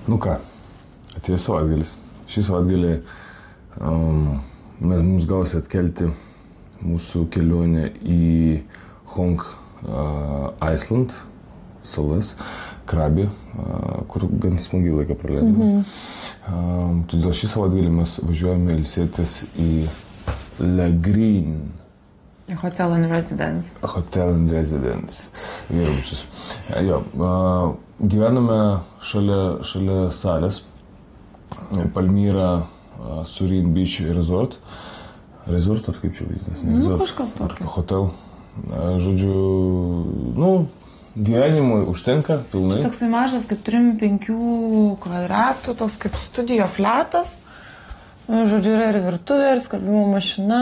Nu ką, atėjo savaitgalis. Šį savaitgalį mums gausi atkelti mūsų kelionę į Hong Island salas, Krabi, kur gan smagiai laiką praleidome. Todėl šį savaitgalį mes važiuojame ilsėtis į La Green. Hotel and Residence. Hotel and Residence. Viešbučius. Jo, gyvename šalia salės. Palmyra Surin Beach Resort. Resort, ar kaip čia vadinasi? Kažkas tokio. Hotel. Žodžiu, gyvenimui užtenka pilnai. Toksai mažas, kaip 3-5 kvadratų, toks kaip studio fletas. Žodžiu, yra ir virtuvė, ir skalbimo mašina.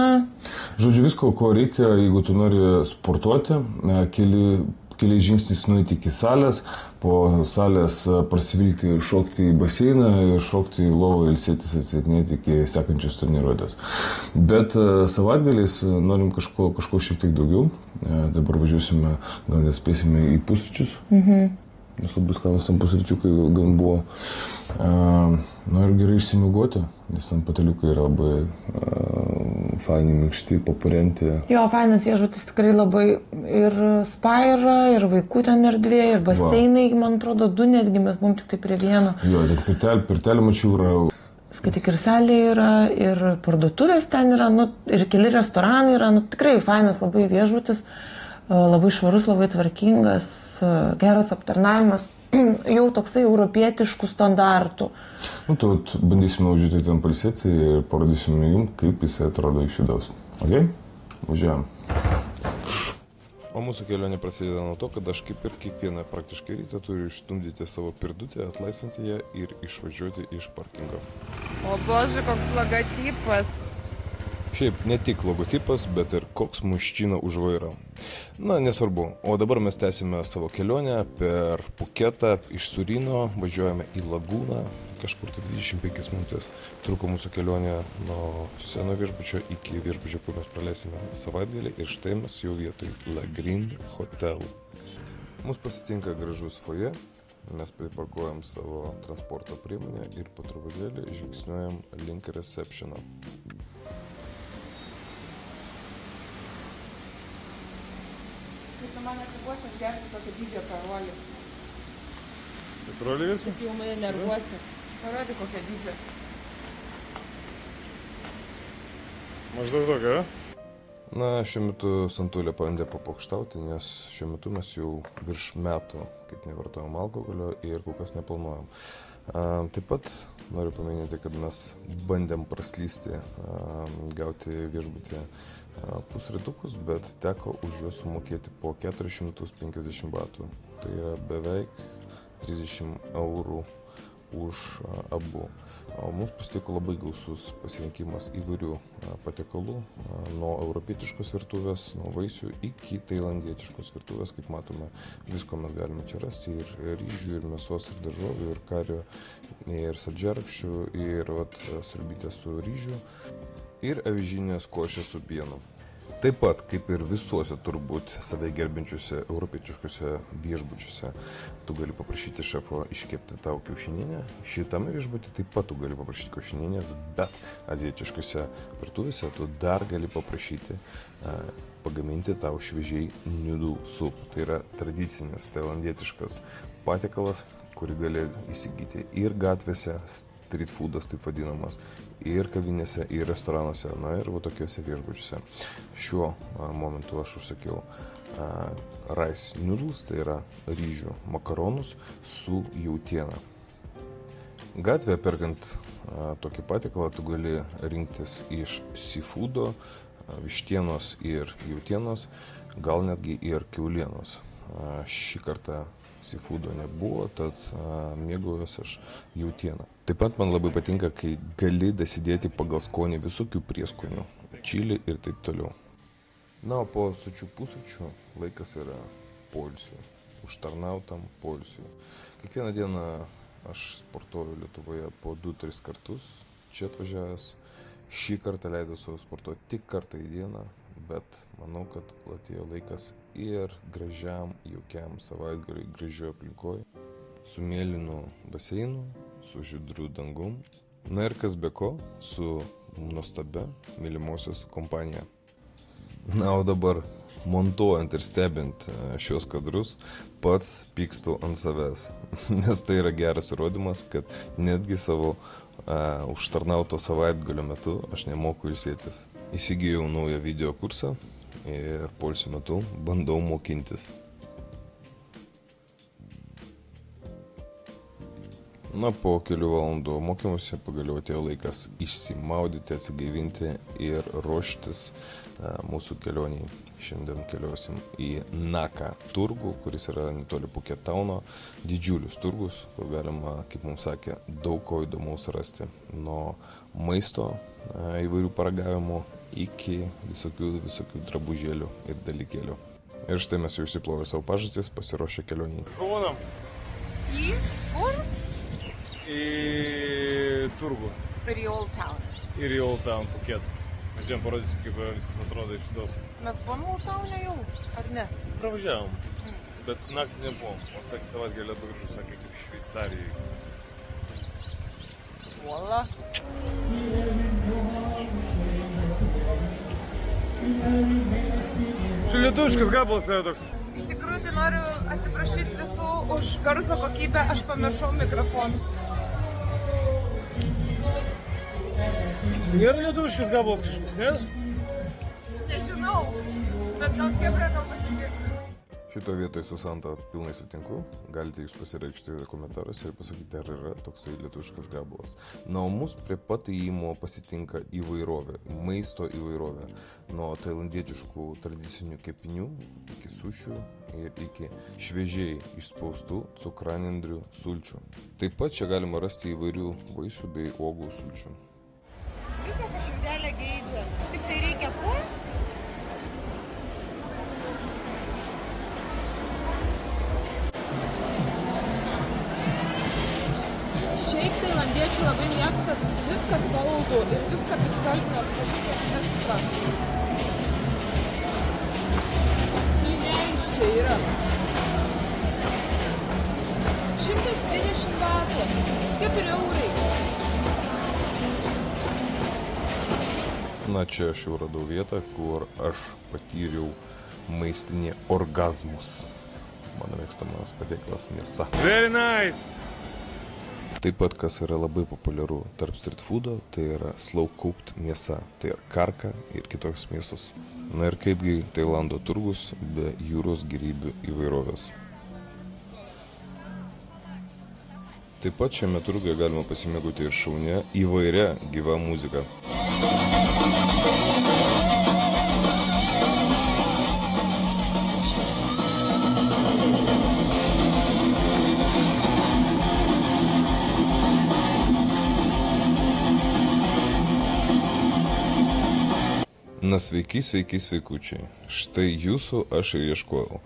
Žodžiu, visko, ko reikia, jeigu tu nori sportuoti, keli žingsnis nueiti iki salės, po salės prasivilti, šokti į baseiną ir šokti į lovą, ilsėtis, atsitinėti iki sekančios treniruotės. Bet savaitgaliais norim kažko šiek tiek daugiau. Dabar važiuosime, gal nespėsime į pusryčius. Nes labai skanus tam pusryčiukai gan buvo. Ir gerai išsimiegoti, nes tam pateliukai yra labai faini, minkšti, paparenti. Jo, fainas viešbutis tikrai labai ir spa yra, ir vaikų ten erdvė, ir baseinai, man atrodo, 2 netgi, mes buvom tik tai prie vieno. Jo, ten pirtelį mačiau yra. Skaityk, ir salė yra, ir parduotuvės ten yra, ir keli restoranai yra, tikrai fainas labai viešbutis, labai švarus, labai tvarkingas, geras aptarnavimas, jau toksai europietiškų standartų. Tai bandysime važiuoti ten pailsėti ir parodysime jums, kaip jisai atrodo iš vidaus. Ok? Važiuojam. O mūsų kelionė prasideda nuo to, kad aš kaip ir kiekvieną praktiškai rytą turiu išstumdyti savo pirdutę, atlaisvinti ją ir išvažiuoti iš parkingo. O bože, koks logotipas. Šiaip ne tik logotipas, bet ir koks muščina už vairo. Nesvarbu. O dabar mes tęsime savo kelionę per Puketą, iš Surino važiuojame į Lagūną. Kažkur 25 minutės truko mūsų kelionė nuo seno viešbučio iki viešbučio, kur mes praleisime savaitgalį. Ir štai mes jau vietoj La Green Hotel. Mūsų pasitinka gražus foje. Mes priparkuojam savo transporto priemonę ir po truputėlį žingsniuojam link receptiono. Man atsibuosi, gersiu tokio dydžio karolį. Tai karolį visi? Taip jau mane nervuosi. Parodį kokią dydžio. Maždaug tokia, šiuo metu Santulė bandė papokštauti, nes šiuo metu mes jau virš metų, kaip nevartojam alkoholio ir kol kas neplanuojam. Taip pat noriu paminėti, kad mes bandėm praslysti, gauti viešbutį pusrytukus, bet teko už juos sumokėti po 450 batų. Tai yra beveik 30 eurų už abu. O mums pasitiko labai gausus pasirinkimas įvairių patiekalų, nuo europietiškos virtuvės, nuo vaisių iki tailandietiškos virtuvės. Kaip matome, visko mes galime čia rasti, ir ryžių, ir mėsos, ir daržovių, ir kario, ir saldžiarakščių, ir sriubytės su ryžiu, ir avižinės košės su pienu. Taip pat, kaip ir visuose turbūt save gerbiančiuose europietiškuose viešbučiuose, tu gali paprašyti šefo iškepti tau kiaušinienę. Šitame viešbutyje taip pat tu gali paprašyti kiaušinienės, bet azijietiškuose virtuvėse tu dar gali paprašyti pagaminti tau šviežiai noodle soup. Tai yra tradicinis tailandietiškas patiekalas, kurį gali įsigyti ir gatvėse, street foodas taip vadinamas, ir kavinėse, ir restoranuose, ir tokiuose viešbučiuose. Šiuo momentu aš užsakiau rice noodles, tai yra ryžių makaronus su jautiena. Gatvėje perkant tokį patiekalą tu gali rinktis iš seafoodo, vištienos ir jautienos, gal netgi ir kiaulienos. Šį kartą seafoodo nebuvo, tad mėgaujuosi aš jautieną. Taip pat man labai patinka, kai gali dasidėti pagal skonį visokių prieskonių, čili ir taip toliau. O po sočių pusryčių laikas yra poilsiui, užtarnautam poilsiui. Kiekvieną dieną aš sportuoju Lietuvoje po 2-3 kartus, čia atvažiavęs. Šį kartą leidau savo sportuoti tik kartą į dieną, bet manau, kad atėjo laikas ir gražiam, jaukiam savaitgaliui gražioje aplinkoje, su mėlynu baseinu, su žydriu dangum. Na ir kas be ko, su nuostabia mylimosios kompanija. Na, o dabar, montuojant ir stebint šios kadrus, pats pykstu ant savęs, nes tai yra geras įrodymas, kad netgi savo užtarnauto savaitgalio metu aš nemoku ilsėtis. Įsigijau naują video kursą ir poilsio metu bandau mokintis. Na, po kelių valandų mokymuose pagaliau atėjo laikas išsimaudyti, atsigaivinti ir ruoštis mūsų kelioniai. Šiandien keliausim į Naka turgų, kuris yra netoli Puketauno, didžiulis turgus, kur galima, kaip mums sakė, daug ko įdomaus rasti. Nuo maisto įvairių paragavimų iki visokių drabužėlių ir dalykėlių. Ir štai mes jau išsiplovė savo pažastis, pasiruošę kelioniai. Šaunam. Į kur? Į turgų. Ir į Old Town. Ir į Old Town Phuket. Mes jam parodysim, kaip viskas atrodo iš vidaus. Mes buvom Old Town'e jau, ar ne? Pravažiavom, bet naktį nebuvom. O sakė, savaitgalį labai gražu, sakė, kaip Šveicarijai. Voila. Čia lietuviškas gabalas yra toks. Iš tikrųjų, tai noriu atsiprašyti visų už garso kokybę, aš pamiršau mikrofonus. Nėra lietuviškas gabalas kažkoks, ne? Nežinau, bet gal Kebra gal pasigirti. Šito vietoj su Santa pilnai sutinku. Galite jūs pasireikšti komentaruose ir pasakyti, ar yra toksai lietuviškas gabalas. Na, o mus prie pat įėjimo pasitinka įvairovė, maisto įvairovė. Nuo tailandietiškų tradicinių kepinių iki sušių ir iki šviežiai išspaustų cukranendrių sulčių. Taip pat čia galima rasti įvairių vaisių bei uogų sulčių. Visą ką širdelė geidžia. Tik tai reikia kuo? Šiaip tailandiečiai labai mėgsta viską saldų ir viską prisaldinot kažkiek ekstra. Plyniais čia yra. 120 batų. 4 eurai. Na, čia aš jau radau vietą, kur aš patyriau maistinį orgazmus. Mano mėgstamas patiekalas mėsa. Very nice! Taip pat, kas yra labai populiaru tarp street foodo, tai yra slow cooked mėsa. Tai yra karka ir kitokios mėsos. Na ir kaipgi Tailando turgus be jūros gėrybių įvairovės. Taip pat šiame turguje galima pasimėgauti ir šaunia įvairia gyva muzika. Na, sveiki, sveikučiai. Štai jūsų aš ir ieškojau.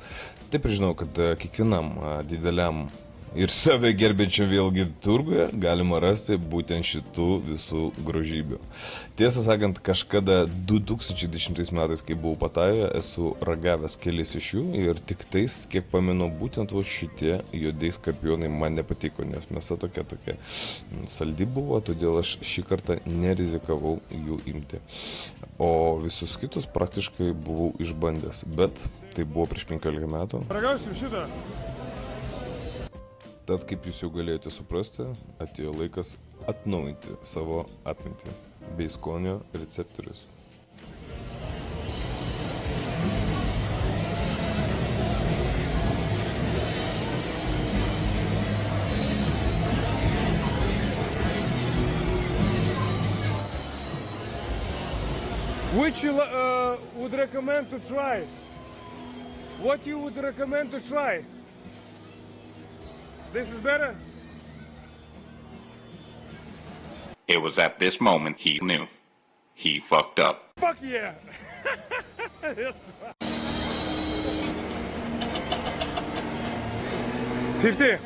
Taip ir žinau, kad kiekvienam dideliam ir save gerbiančiam vėlgi turguje galima rasti būtent šitų visų grožybių. Tiesą sakant, kažkada 2010 metais, kai buvau Patajoje, esu ragavęs kelis iš jų ir tik tais, kiek pamenu, būtent šitie juodai skorpionai man nepatiko, nes mėsa tokia saldi buvo, todėl aš šį kartą nerizikavau jų imti. O visus kitus praktiškai buvau išbandęs, bet tai buvo prieš 15 metų. Ragausim šitą. Tad, kaip jūs jau galėjote suprasti, atėjo laikas atnaujinti savo atmintį bei skonio receptorius. Which you would recommend to try? What you would recommend to try? This is better? It was at this moment he knew. He fucked up. Fuck yeah! That's right. 50.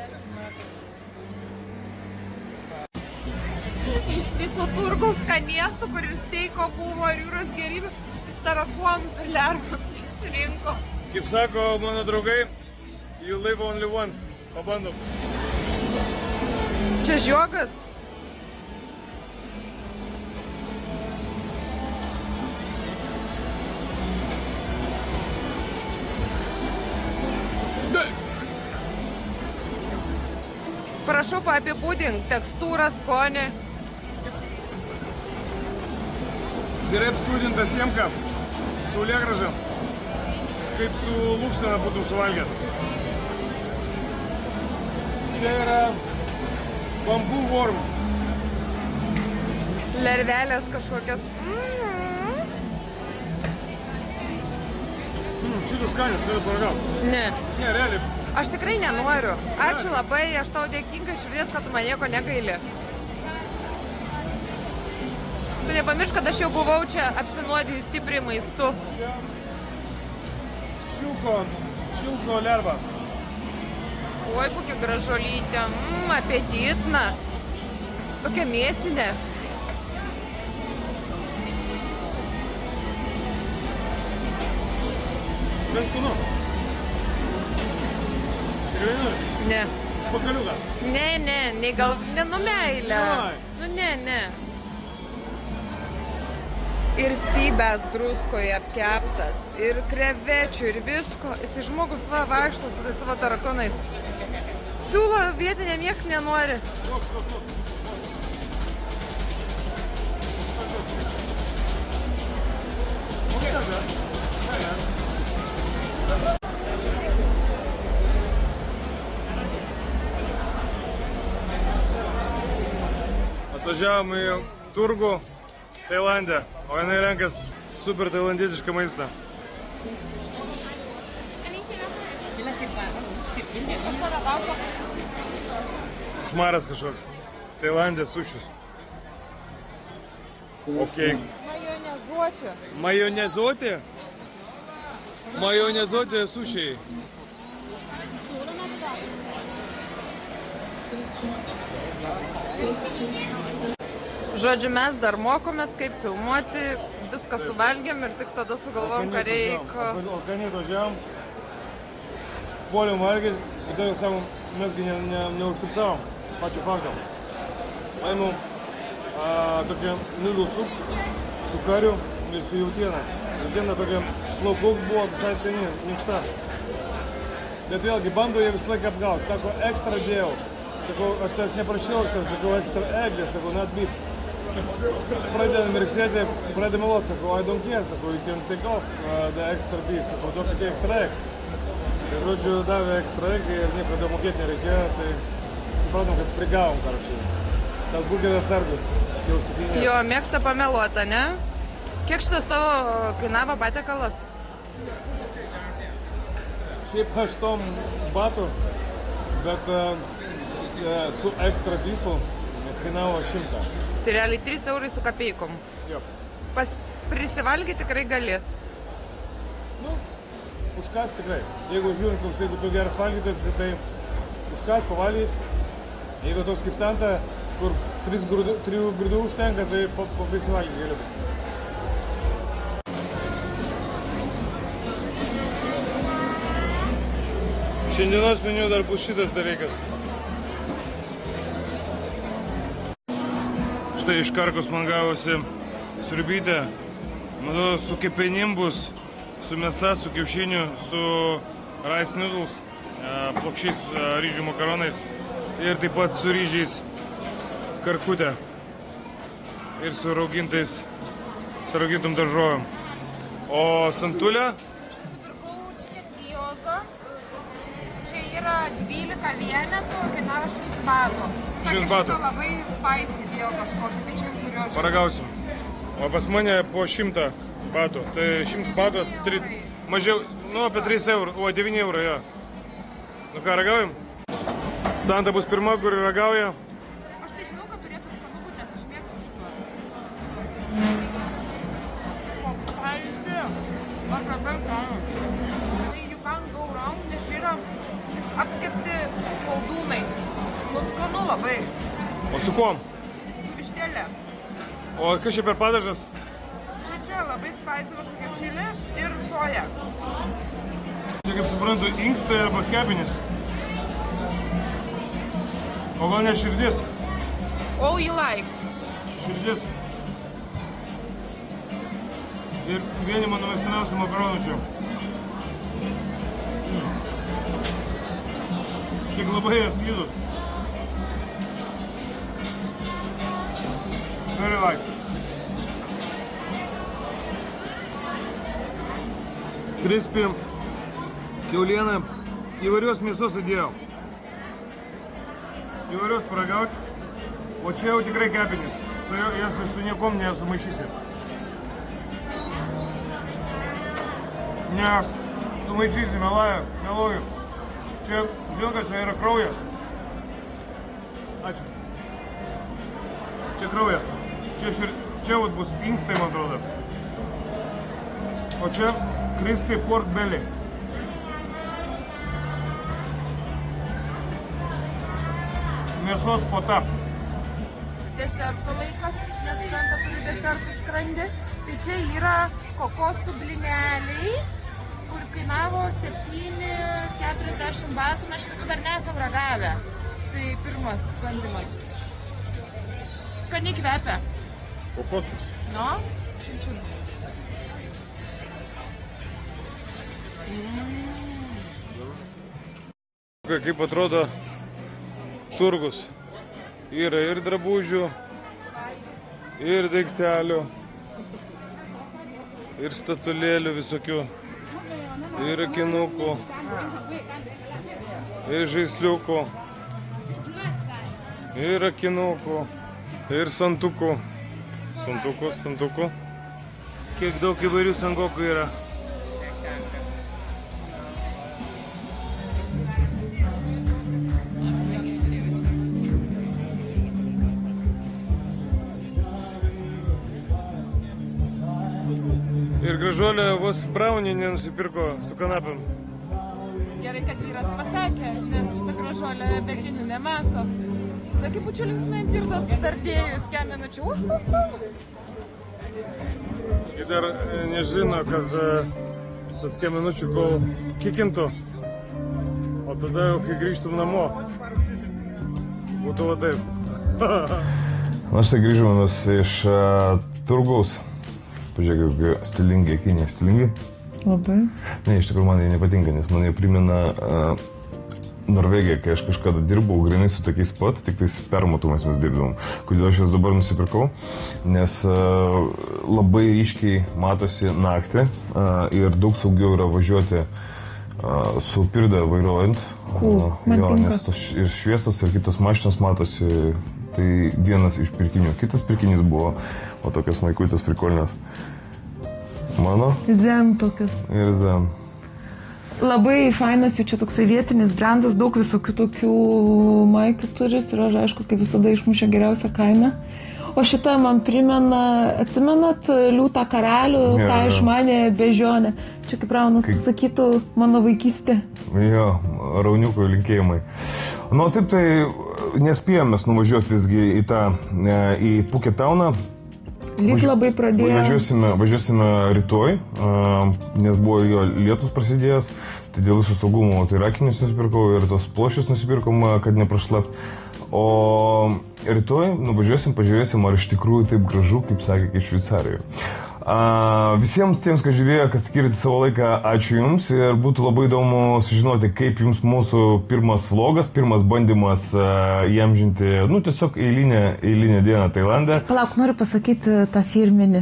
Iš viso turgaus skanėstų, kur ir steiko buvo, ir jūros gėrybių, iš tarakonus ir lervus išsirinko. Kaip sako mano draugai, you live only once. Pabandom. Čia žiogas. Prašau apibūdink tekstūrą, skonį. Gerai apskūdinta siemka, saulėgraža, kaip su lūkštena būtum suvalgęs. Čia yra bambų worm. Lervelės kažkokias. Šitus skanius, šitą paragau. Ne. Ne, realiai. Aš tikrai nenoriu. Ačiū labai, aš tau dėkinga širdies, kad tu man nieko negaili. Tu nepamiršk, kad aš jau buvau čia apsinuodijus stipriai maistu. Čia šilko lerva. Oi, kokia gražuolytė. Apetitna. Tokia mėsinė. Gan skanu. Tikrai nori? Ne. Špakaliuką. Ne, gal, nu meilė. Nu ne. Ir sybės druskoje apkeptas, ir krevečių, ir visko. Jis žmogus vaikšto su tais savo tarakonais. Siūlo vietinė nieks nenori. Atvažiavom į turgų Tailande, o jinai renkas super tailandietišką maistą. Šmaras kažkoks. Tailandė sušius. Ok. Majonezuoti. Majonezuoti? Majonezuoti sušiai. Žodžiu, mes dar mokomės, kaip filmuoti, viską suvalgėm ir tik tada sugalvom, ką reikia. O ką neatvažiavom, puolėm valgyti, ir tada sakom, mesgi neužfiksavom pačių faktą. Paėmėm tokią nudų su kariu ir su jautiena. Jautiena tokia slow cook buvo visai skani, minkšta. Bet vėlgi, bando jie visą laiką apgauti. Sako, ekstra dėjau. Sakau, aš tas neprašiau, sakau, ekstra eglė, sakau, net beef. Pradedam mirksėti, pradedam meloti, sakau, I don't care, sakau, you can take off the extra beef, sakau, duok kokį extra egg. Ir, žodžiu, davė extra egg ir nieko daugiau mokėti nereikėjo, tai supratom, kad prigavom, karočiui. Tad būkite atsargus, jau sakinė. Jo, mėgsta pameluota, ne? Kiek šitas tavo kainavo patiekalas? Šiaip 8 batų, bet su extra beefu kainavo 100. Tai realiai 3 eurai su kapeikom. Jo. Prisivalgyti tikrai gali. Nu, užkas tikrai. Jeigu žiūrint, koks jeigu tu geras valgytas, tai užkas pavalgyt. Jeigu toks kaip Santa, kur 3 grūdų užtenka, tai prisivalgyti gali būti. Šiandienos meniu dar bus šitas dalykas. Štai iš karkos man gavosi sriubytė. Matau, su kepenim bus, su mėsa, su kiaušiniu, su rice noodles, plokščiais ryžių makaronais ir taip pat su ryžiais karkutė ir su raugintom daržovėm. O santulė? Čia yra 12 vienetų, kainavo 100 batų. Sakė, šitą labai spicy dėjo kažkokį, tai čia turiu aš. Paragausim. O pas mane po 100 batų. Tai 100 batų, mažiau, nu apie 3 eurų, o 9 eurų, jo. Nu ką, ragaujam? Santa bus pirma, kuri ragauja. Aš tai žinau, kad turėtų skanu būt, nes aš mėgstu šitos. O, pavyzdį, aš labai skanu. You can't go wrong, nes yra apkepti koldūnai. Nu skanu labai. O su kuom? Su vištėlė. O kas čia per padažas? Čia labai spicy kažkokia čili ir soja. Čia kaip suprantu, inkstai arba kepenys. O gal ne širdis? All you like. Širdis. Ir vieni mano mėgstamiausių makaronų čia. Kiek labai jie slidus. Very like. Crispy kiaulieną, įvairios mėsos įdėjau. Įvairios paragauti, o čia jau tikrai kepenis. Jas su niekom nesumaišysi. Ne, sumaišysi, meluoju. Čia, žinot, čia yra kraujas. Ačiū. Čia kraujas. Čia vat bus inkstai, man atrodo. O čia crispy pork belly. Mėsos puota. Desertų laikas, nes Santa turi desertų skrandį. Tai čia yra kokosų blyneliai, kur kainavo 7,40 batų. Mes šitų dar nesam ragavę. Tai pirmas bandymas. Skaniai kvepia. Kokosų? No, šinčiūnų. Kaip atrodo turgus. Yra ir drabužių, ir daiktelių, ir statulėlių visokių, ir akinukų, ir žaisliukų, ir akinukų, ir santukų. Santukų. Kiek daug įvairių sangokų yra. Ir gražuolė vos braunį nenusipirko su kanapėm. Gerai, kad vyras pasakė, nes šitą gražuolę be akinių nemato. Su tokiu pučiu linksmai pirdos dardėjus kemenučių. Ir dar nežino, kad tas kemenučių kol kikintų. O tada jau, kai grįžtum namo, būtų va taip. Na štai grįžome mes iš turgaus. Pažiūrėk, kaip stilingi akiniai. Stilingi? Labai. Ne, iš tikrųjų man jie nepatinka, nes man jie primena Norvegiją, kai aš kažkada dirbau, grinai su tokiais pat, tik tais permatomais mes dirbdavom. Kodėl aš jas dabar nusipirkau? Nes labai ryškiai matosi naktį ir daug saugiau yra važiuoti su pirda vairuojant. Man tinka. Nes ir šviesos, ir kitos mašinos matosi. Tai vienas iš pirkinių. Kitas pirkinys buvo, o tokias maikutės prikolinės. Mano? Zen tokias. Ir Zen. Labai fainas, jau čia toksai vietinis brandas, daug visokių tokių maikių turis ir aš aišku, kaip visada išmušė geriausią kainą. O šitą man primena, atsimenat, Liūtą karalių, tą išmanė bežionę. Čia kaip Raunas pasakytų, mano vaikystė. Jo, rauniukų linkėjimai. Nu, taip tai nespėjom mes nuvažiuoti visgi į Puketauną. Lyg labai pradėjo. Važiuosime rytoj, nes buvo jo lietus prasidėjęs, tai dėl visų saugumo tai akinius nusipirkau ir tos plošius nusipirkom, kad neprašlapt. O rytoj nuvažiuosim, pažiūrėsim, ar iš tikrųjų taip gražu, kaip sakė, kaip Šveicarijoje. Visiems tiems, kas žiūrėjo, kas skirti savo laiką, ačiū Jums ir būtų labai įdomu sužinoti, kaip Jums mūsų pirmas vlogas, pirmas bandymas įamžinti, nu tiesiog eilinę dieną Tailande. Palauk, noriu pasakyti tą firminį.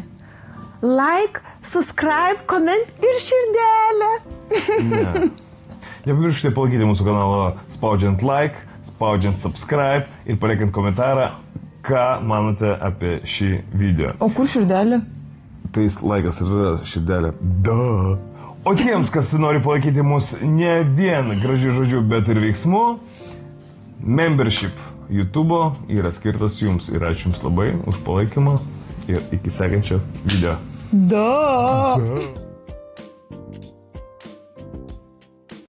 Like, subscribe, comment ir širdelę. Ne. Nepamirškite palaikyti mūsų kanalą spaudžiant like, spaudžiant subscribe ir paliekant komentarą, ką manote apie šį video. O kur širdelė? Tai laikas yra širdelė. Da. O tiems, kas nori palaikyti mus ne vien gražių žodžių, bet ir veiksmų, membership YouTube'o yra skirtas Jums. Ir ačiū Jums labai už palaikymą ir iki sekančio video. Da.